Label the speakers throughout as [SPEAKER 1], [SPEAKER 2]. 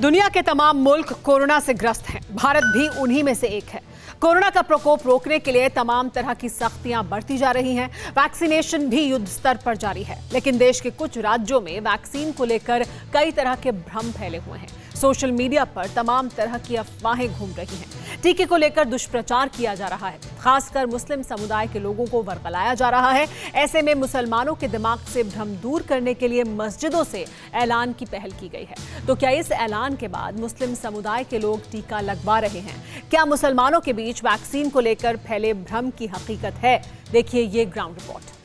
[SPEAKER 1] दुनिया के तमाम मुल्क कोरोना से ग्रस्त हैं। भारत भी उन्हीं में से एक है। कोरोना का प्रकोप रोकने के लिए तमाम तरह की सख्तियां बढ़ती जा रही हैं। वैक्सीनेशन भी युद्ध स्तर पर जारी है, लेकिन देश के कुछ राज्यों में वैक्सीन को लेकर कई तरह के भ्रम फैले हुए हैं। सोशल मीडिया पर तमाम तरह की अफवाहें घूम रही हैं। टीके को लेकर दुष्प्रचार किया जा रहा है, खासकर मुस्लिम समुदाय के लोगों को वर्गलाया जा रहा है। ऐसे में मुसलमानों के दिमाग से भ्रम दूर करने के लिए मस्जिदों से ऐलान की पहल की गई है। तो क्या इस ऐलान के बाद मुस्लिम समुदाय के लोग टीका लगवा रहे हैं? क्या मुसलमानों के बीच वैक्सीन को लेकर फैले भ्रम की हकीकत है? देखिए ये ग्राउंड रिपोर्ट।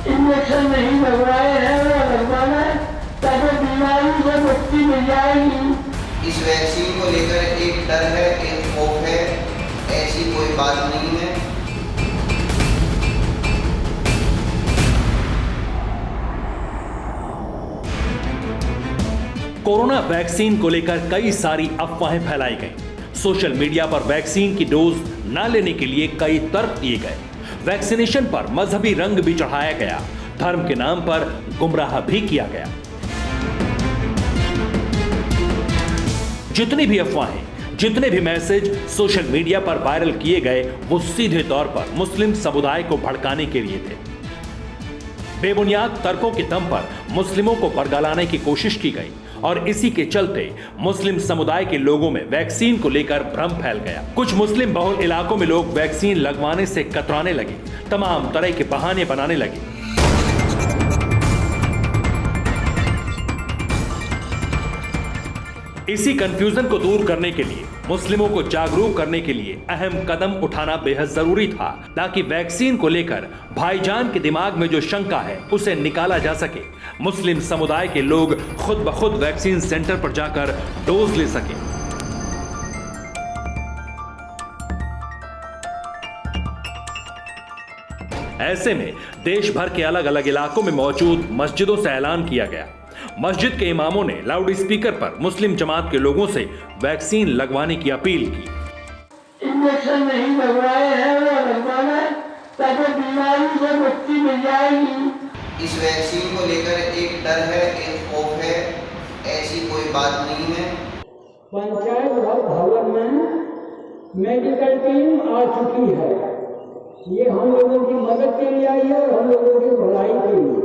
[SPEAKER 2] इंजेक्शन नहीं लगवाए हैं वो लगवाना है ताकि बीमारी से मुक्ति मिल जाएगी।
[SPEAKER 3] इस वैक्सीन को लेकर एक डर है, एक खौफ है, ऐसी कोई बात नहीं है।
[SPEAKER 4] कोरोना वैक्सीन को लेकर कई सारी अफवाहें फैलाई गईं। सोशल मीडिया पर वैक्सीन की डोज न लेने के लिए कई तर्क दिए गए। वैक्सीनेशन पर मजहबी रंग भी चढ़ाया गया, धर्म के नाम पर गुमराह भी किया गया। जितनी भी अफवाहें, जितने भी मैसेज सोशल मीडिया पर वायरल किए गए, वो सीधे तौर पर मुस्लिम समुदाय को भड़काने के लिए थे। बेबुनियाद तर्कों के दम पर मुस्लिमों को बरगलाने की कोशिश की गई और इसी के चलते मुस्लिम समुदाय के लोगों में वैक्सीन को लेकर भ्रम फैल गया। कुछ मुस्लिम बहुल इलाकों में लोग वैक्सीन लगवाने से कतराने लगे, तमाम तरह के बहाने बनाने लगे। इसी कंफ्यूजन को दूर करने के लिए, मुस्लिमों को जागरूक करने के लिए अहम कदम उठाना बेहद जरूरी था, ताकि वैक्सीन को लेकर भाईजान के दिमाग में जो शंका है उसे निकाला जा सके। मुस्लिम समुदाय के लोग खुद ब खुद वैक्सीन सेंटर पर जाकर डोज ले सके। ऐसे में देश भर के अलग अलग इलाकों में मौजूद मस्जिदों से ऐलान किया गया। मस्जिद के इमामों ने लाउड स्पीकर पर मुस्लिम जमात के लोगों से वैक्सीन लगवाने की अपील की।
[SPEAKER 2] इंजेक्शन नहीं लगवाए हैं वो लगवाना है ताकि बीमारी से मुक्ति मिल जाएगी।
[SPEAKER 3] इस वैक्सीन को लेकर एक डर है, एक खौफ है, ऐसी कोई बात नहीं है।
[SPEAKER 2] पंचायत भवन में मेडिकल टीम आ चुकी है। ये हम लोगों की मदद के लिए आई है और हम लोगों की भलाई के लिए।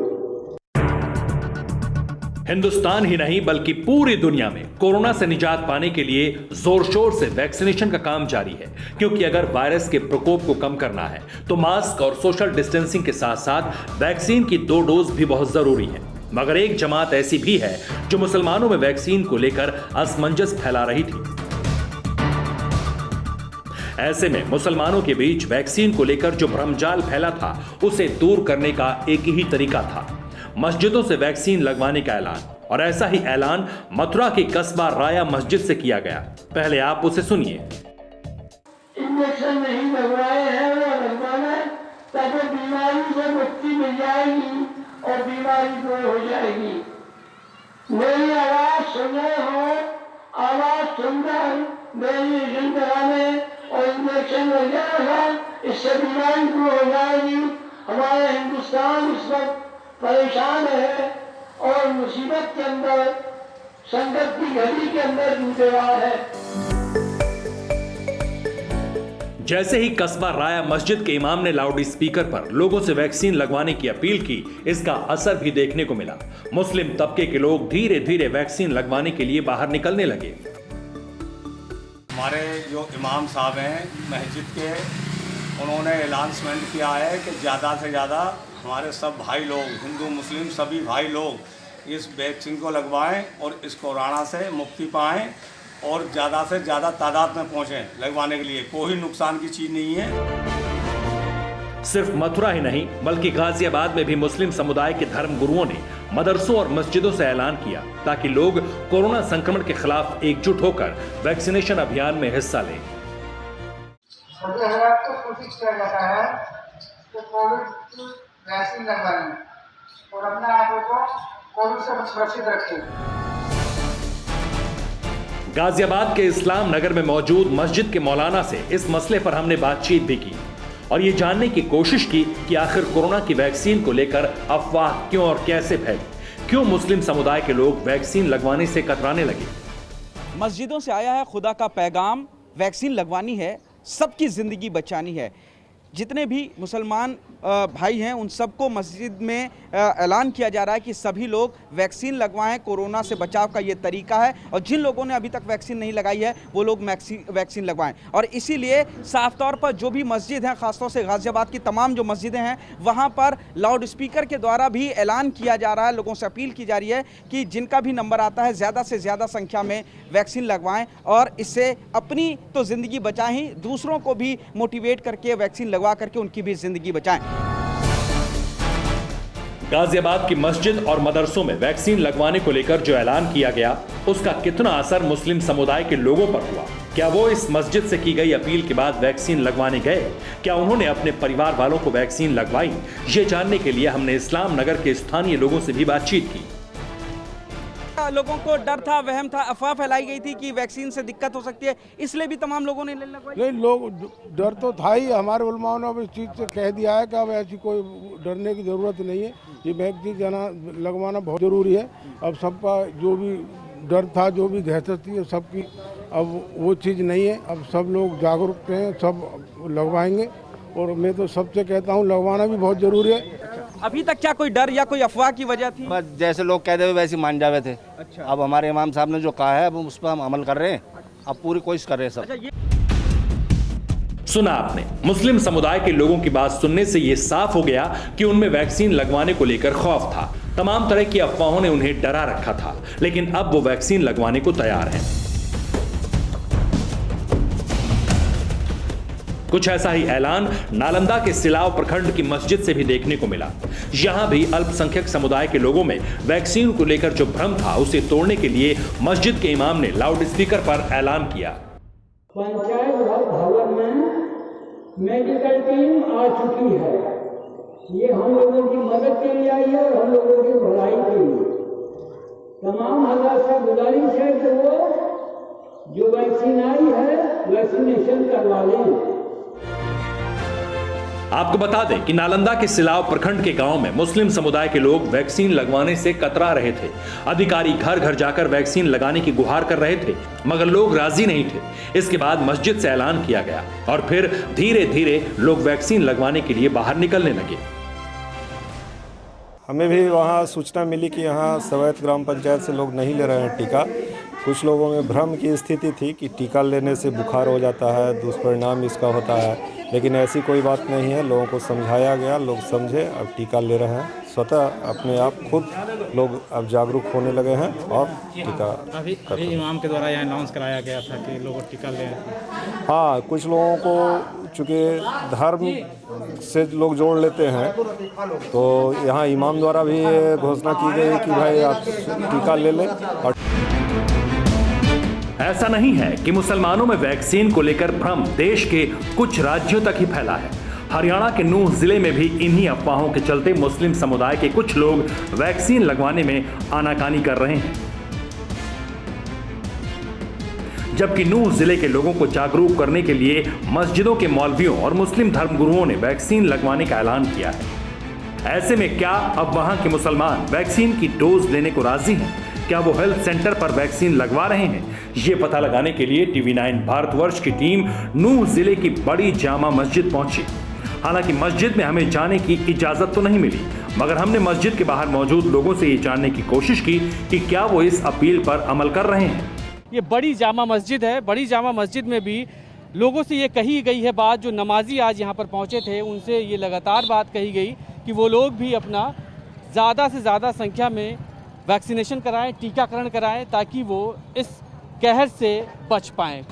[SPEAKER 4] हिंदुस्तान ही नहीं बल्कि पूरी दुनिया में कोरोना से निजात पाने के लिए जोर शोर से वैक्सीनेशन का काम जारी है, क्योंकि अगर वायरस के प्रकोप को कम करना है तो मास्क और सोशल डिस्टेंसिंग के साथ साथ वैक्सीन की 2 डोज भी बहुत जरूरी है। मगर एक जमात ऐसी भी है जो मुसलमानों में वैक्सीन को लेकर असमंजस फैला रही थी। ऐसे में मुसलमानों के बीच वैक्सीन को लेकर जो भ्रमजाल फैला था उसे दूर करने का एक ही तरीका था, मस्जिदों से वैक्सीन लगवाने का ऐलान। और ऐसा ही ऐलान मथुरा की कस्बा राया मस्जिद से किया गया। पहले आप उसे सुनिए।
[SPEAKER 2] इंजेक्शन नहीं लगवाए हैं वो लगवाना है ताकि बीमारी से मुक्ति मिल जाएगी और बीमारी दूर हो जाएगी। मेरी आवाज सुन रहे हो, आवाज सुनकर वैक्सीनेशन कराने और इंजेक्शन लग जाएगा, इससे बीमारी दूर हो जाएगी। हमारा हिंदुस्तान इस वक्त परेशान है और मुसीबत के अंदर, संकट की घड़ी के अंदर डूबे रहा है।
[SPEAKER 4] जैसे ही कस्बा राया मस्जिद के इमाम ने लाउड स्पीकर पर लोगों से वैक्सीन लगवाने की अपील की, इसका असर भी देखने को मिला। मुस्लिम तबके के लोग धीरे धीरे वैक्सीन लगवाने के लिए बाहर निकलने लगे।
[SPEAKER 5] हमारे जो इमाम साहब हैं मस्जिद के, उन्होंने अनाउंसमेंट किया है कि ज़्यादा से ज़्यादा हमारे सब भाई लोग, हिंदू मुस्लिम सभी भाई लोग इस वैक्सीन को लगवाएं और इस कोरोना से मुक्ति पाएं और ज़्यादा से ज़्यादा तादाद में पहुँचें लगवाने के लिए। कोई नुकसान की चीज़ नहीं है।
[SPEAKER 4] सिर्फ मथुरा ही नहीं बल्कि गाजियाबाद में भी मुस्लिम समुदाय के धर्म गुरुओं ने मदरसों और मस्जिदों से ऐलान किया ताकि लोग कोरोना संक्रमण के खिलाफ एकजुट होकर वैक्सीनेशन अभियान में हिस्सा लें।
[SPEAKER 6] कोशिश किया जाता है तो कोविड वैक्सीन लगवाने में
[SPEAKER 2] और अपने आप को कोविड से सुरक्षित रखें।
[SPEAKER 4] गाजियाबाद के इस्लाम नगर में मौजूद मस्जिद के मौलाना से इस मसले पर हमने बातचीत भी की और ये जानने की कोशिश की कि आखिर कोरोना की वैक्सीन को लेकर अफवाह क्यों और कैसे फैली, क्यों मुस्लिम समुदाय के लोग वैक्सीन लगवाने से कतराने लगे।
[SPEAKER 6] मस्जिदों से आया है खुदा का पैगाम, वैक्सीन लगवानी है, सबकी ज़िंदगी बचानी है। जितने भी मुसलमान भाई हैं उन सबको मस्जिद में ऐलान किया जा रहा है कि सभी लोग वैक्सीन लगवाएं, कोरोना से बचाव का ये तरीका है और जिन लोगों ने अभी तक वैक्सीन नहीं लगाई है वो लोग वैक्सीन लगवाएं। और इसीलिए साफ तौर पर जो भी मस्जिद हैं, ख़ासतौर से गाज़ियाबाद की तमाम जो मस्जिदें हैं वहाँ पर लाउड स्पीकर के द्वारा भी ऐलान किया जा रहा है, लोगों से अपील की जा रही है कि जिनका भी नंबर आता है ज़्यादा से ज़्यादा संख्या में वैक्सीन लगवाएं और इससे अपनी तो ज़िंदगी बचाएं ही, दूसरों को भी मोटिवेट करके वैक्सीन लगवा करके उनकी भी ज़िंदगी बचाएं।
[SPEAKER 4] गाजियाबाद की मस्जिद और मदरसों में वैक्सीन लगवाने को लेकर जो ऐलान किया गया उसका कितना असर मुस्लिम समुदाय के लोगों पर हुआ? क्या वो इस मस्जिद से की गई अपील के बाद वैक्सीन लगवाने गए? क्या उन्होंने अपने परिवार वालों को वैक्सीन लगवाई? ये जानने के लिए हमने इस्लाम नगर के स्थानीय लोगों से भी बातचीत की।
[SPEAKER 6] लोगों को डर था, वहम था, अफवाह फैलाई गई थी कि वैक्सीन से दिक्कत हो सकती है, इसलिए भी तमाम लोगों ने लगवाई।
[SPEAKER 7] नहीं, लोग डर तो था ही। हमारे उलमाओं ने अब इस चीज़ से कह दिया है कि अब ऐसी कोई डरने की ज़रूरत नहीं है, ये वैक्सीन लगवाना बहुत ज़रूरी है। अब सबका जो भी डर था, जो भी दहशत थी, सबकी अब वो चीज़ नहीं है। अब सब लोग जागरूक हैं, सब लगवाएंगे और मैं तो सबसे कहता हूँ लगवाना भी बहुत ज़रूरी है।
[SPEAKER 6] अभी तक क्या कोई डर या कोई अफवाह की वजह थी?
[SPEAKER 8] बस जैसे लोग कहते हुए वैसे मान जावे थे।
[SPEAKER 6] अच्छा।
[SPEAKER 8] अब हमारे इमाम साहब ने जो कहा है अब उस पर हम अमल कर रहे हैं, अब पूरी कोशिश कर रहे हैं सब।
[SPEAKER 4] सुना आपने, मुस्लिम समुदाय के लोगों की बात सुनने से यह साफ हो गया कि उनमें वैक्सीन लगवाने को लेकर खौफ था। तमाम तरह की अफवाहों ने उन्हें डरा रखा था, लेकिन अब वो वैक्सीन लगवाने को तैयार हैं। कुछ ऐसा ही ऐलान नालंदा के सिलाव प्रखंड की मस्जिद से भी देखने को मिला। यहां भी अल्पसंख्यक समुदाय के लोगों में वैक्सीन को लेकर जो भ्रम था उसे तोड़ने के लिए मस्जिद के इमाम ने लाउड स्पीकर पर ऐलान किया।
[SPEAKER 2] पंचायत भवन में मेडिकल टीम आ चुकी है। ये हम लोगों की मदद के लिए आई है और हम लोगों की भलाई के लिए। तमाम हज़ार से गुजारिश है कि वो जो वैक्सीन आई है वैक्सीनेशन करवा लें।
[SPEAKER 4] आपको बता दें कि नालंदा के सिलाव प्रखंड के गांव में मुस्लिम समुदाय के लोग वैक्सीन लगवाने से कतरा रहे थे। अधिकारी घर घर जाकर वैक्सीन लगाने की गुहार कर रहे थे, मगर लोग राजी नहीं थे। इसके बाद मस्जिद से ऐलान किया गया और फिर धीरे धीरे लोग वैक्सीन लगवाने के लिए बाहर निकलने लगे।
[SPEAKER 9] हमें भी वहाँ सूचना मिली कि यहाँ सवैत ग्राम पंचायत से लोग नहीं ले रहे हैं टीका। कुछ लोगों में भ्रम की स्थिति थी कि टीका लेने से बुखार हो जाता है, दुष्परिणाम इसका होता है, लेकिन ऐसी कोई बात नहीं है। लोगों को समझाया गया, लोग समझे, अब टीका ले रहे हैं। स्वतः अपने आप खुद लोग अब जागरूक होने लगे हैं और टीका
[SPEAKER 10] अभी इमाम के द्वारा यहाँ अनाउंस कराया गया था कि लोग टीका लें।
[SPEAKER 9] हाँ, कुछ लोगों को चूँकि धर्म से लोग जोड़ लेते हैं, तो यहाँ इमाम द्वारा भी घोषणा की गई कि भाई आप टीका ले लें। और
[SPEAKER 4] ऐसा नहीं है कि मुसलमानों में वैक्सीन को लेकर भ्रम देश के कुछ राज्यों तक ही फैला है। हरियाणा के नूंह जिले में भी इन्हीं अफवाहों के चलते मुस्लिम समुदाय के कुछ लोग वैक्सीन लगवाने में आनाकानी कर रहे हैं। जबकि नूंह जिले के लोगों को जागरूक करने के लिए मस्जिदों के मौलवियों और मुस्लिम धर्मगुरुओं ने वैक्सीन लगवाने का ऐलान किया है। ऐसे में क्या अब वहां के मुसलमान वैक्सीन की डोज लेने को राजी हैं? क्या वो हेल्थ सेंटर पर वैक्सीन लगवा रहे हैं? ये पता लगाने के लिए TV9 भारतवर्ष की टीम नूंह जिले की बड़ी जामा मस्जिद पहुंची। हालांकि मस्जिद में हमें जाने की इजाजत तो नहीं मिली, मगर हमने मस्जिद के बाहर मौजूद लोगों से ये जानने की कोशिश की कि क्या वो इस अपील पर अमल कर रहे हैं।
[SPEAKER 10] ये बड़ी जामा मस्जिद है। बड़ी जामा मस्जिद में भी लोगों से ये कही गई है बात, जो नमाजी आज यहाँ पर पहुँचे थे उनसे ये लगातार बात कही गई कि वो लोग भी अपना ज़्यादा से ज़्यादा संख्या में वैक्सीनेशन कराएं, टीकाकरण कराएं, ताकि वो इस कहर से बच पाएं।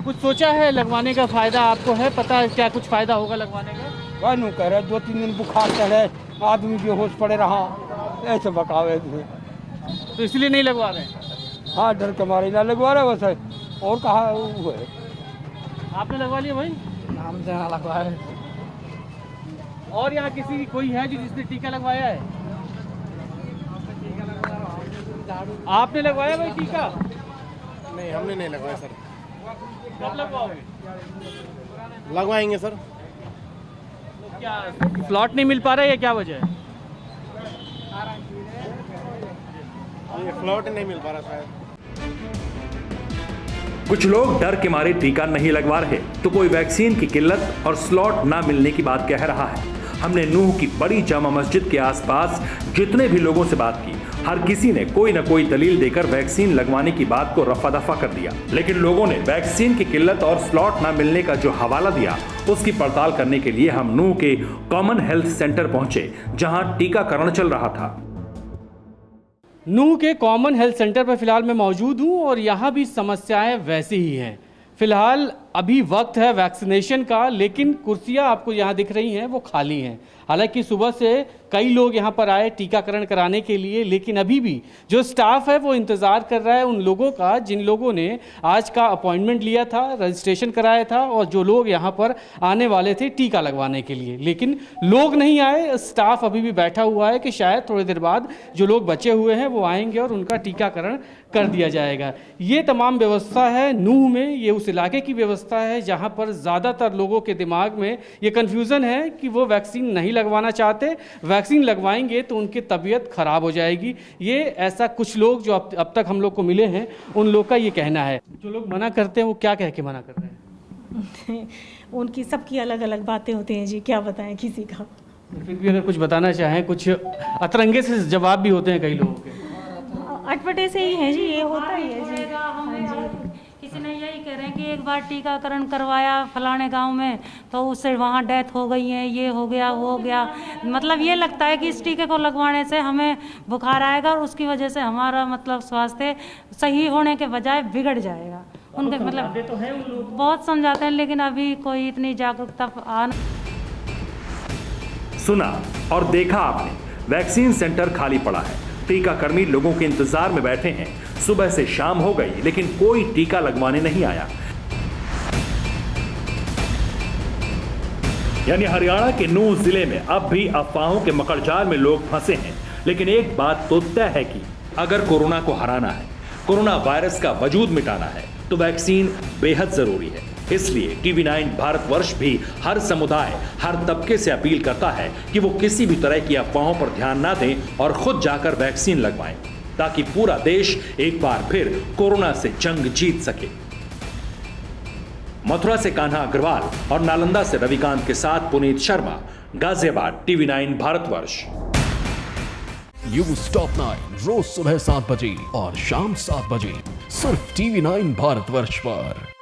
[SPEAKER 10] कुछ सोचा है लगवाने का? फ़ायदा आपको है पता है क्या कुछ फ़ायदा होगा लगवाने का?
[SPEAKER 2] वह नहीं कह रहे, 2-3 दिन बुखार चढ़े, आदमी बेहोश पड़े रहा, ऐसे बकावे थे,
[SPEAKER 10] तो इसलिए नहीं लगवा रहे?
[SPEAKER 2] हाँ, डर के मारे ना लगवा रहे बस है। और कहा वो है।
[SPEAKER 10] आपने लगवा लिया भाई?
[SPEAKER 2] नाम से लगवाए।
[SPEAKER 10] और यहाँ किसी कोई है जो जिसने टीका लगवाया है? आपने लगवाया भाई टीका?
[SPEAKER 7] नहीं, हमने नहीं लगवाया सर।
[SPEAKER 10] कब लगवाओगे?
[SPEAKER 7] लगवाएंगे सर।
[SPEAKER 10] क्या स्लॉट नहीं मिल पा रहा है या क्या वजह है?
[SPEAKER 7] ये फ्लॉट नहीं मिल पा रहा शायद।
[SPEAKER 4] कुछ लोग डर के मारे टीका नहीं लगवा रहे, तो कोई वैक्सीन की किल्लत और स्लॉट ना मिलने की बात कह रहा है। हमने नूह की बड़ी जामा मस्जिद के आसपास जितने भी लोगों से बात की, हर किसी ने कोई न कोई दलील देकर वैक्सीन लगवाने की बात को रफा दफा कर दिया। लेकिन लोगों ने वैक्सीन की किल्लत और स्लॉट ना मिलने का जो हवाला दिया, उसकी पड़ताल करने के लिए हम नूह के कॉमन हेल्थ सेंटर पहुंचे, जहां टीकाकरण चल रहा था।
[SPEAKER 10] नूह के कॉमन हेल्थ सेंटर पर फिलहाल मैं मौजूद हूं और यहाँ भी समस्याएं वैसी ही हैं। फिलहाल अभी वक्त है वैक्सीनेशन का, लेकिन कुर्सियां आपको यहाँ दिख रही हैं वो खाली हैं। हालांकि सुबह से कई लोग यहाँ पर आए टीकाकरण कराने के लिए, लेकिन अभी भी जो स्टाफ है वो इंतज़ार कर रहा है उन लोगों का जिन लोगों ने आज का अपॉइंटमेंट लिया था, रजिस्ट्रेशन कराया था और जो लोग यहाँ पर आने वाले थे टीका लगवाने के लिए। लेकिन लोग नहीं आए, स्टाफ अभी भी बैठा हुआ है कि शायद थोड़ी देर बाद जो लोग बचे हुए हैं वो आएंगे और उनका टीकाकरण कर दिया जाएगा। ये तमाम व्यवस्था है नूह में, ये उस इलाके की व्यवस्था है जहाँ पर ज़्यादातर लोगों के दिमाग में ये कन्फ्यूज़न है कि वो वैक्सीन नहीं लगवाना चाहते, वैक्सीन लगवाएंगे तो उनकी तबीयत खराब हो जाएगी। ये ऐसा कुछ लोग जो अब तक हम लोग को मिले हैं उन लोग का ये कहना है। जो लोग मना करते हैं वो क्या कह के मना कर रहे हैं?
[SPEAKER 11] उनकी सबकी अलग अलग बातें होती हैं जी, क्या बताएं किसी का।
[SPEAKER 10] फिर भी अगर कुछ बताना चाहें, कुछ अतरंगे से जवाब भी होते हैं कई लोगों के।
[SPEAKER 11] अटपटे से ही है जी, ये होता ही है जी। हाँ जी।
[SPEAKER 12] किसी ने यही कह रहे हैं कि एक बार टीकाकरण करवाया फलाने गांव में तो उससे वहाँ डेथ हो गई है, ये हो गया वो हो गया। मतलब ये लगता है कि इस टीके को लगवाने से हमें बुखार आएगा और उसकी वजह से हमारा मतलब स्वास्थ्य सही होने के बजाय बिगड़ जाएगा। उनके मतलब
[SPEAKER 10] तो है उन लोग
[SPEAKER 12] बहुत समझाते हैं, लेकिन अभी कोई इतनी जागरूकता आ।
[SPEAKER 4] सुना और देखा आपने, वैक्सीन सेंटर खाली पड़ा है, टीकाकर्मी लोगों के इंतजार में बैठे हैं। सुबह से शाम हो गई लेकिन कोई टीका लगवाने नहीं आया। यानी हरियाणा के नूह जिले में अब भी अफवाहों के मकड़जाल में लोग फंसे हैं। लेकिन एक बात तो तय है कि अगर कोरोना को हराना है, कोरोना वायरस का वजूद मिटाना है, तो वैक्सीन बेहद जरूरी है। इसलिए TV9 भारतवर्ष भी हर समुदाय, हर तबके से अपील करता है कि वो किसी भी तरह की अफवाहों पर ध्यान ना दें और खुद जाकर वैक्सीन लगवाएं, ताकि पूरा देश एक बार फिर कोरोना से जंग जीत सके। मथुरा से कान्हा अग्रवाल और नालंदा से रविकांत के साथ Puneet Sharma, Ghaziabad, TV9 Bharatvarsh.
[SPEAKER 13] News top 9 रोज सुबह 7 बजे और शाम 7 बजे सिर्फ TV9 भारतवर्ष पर।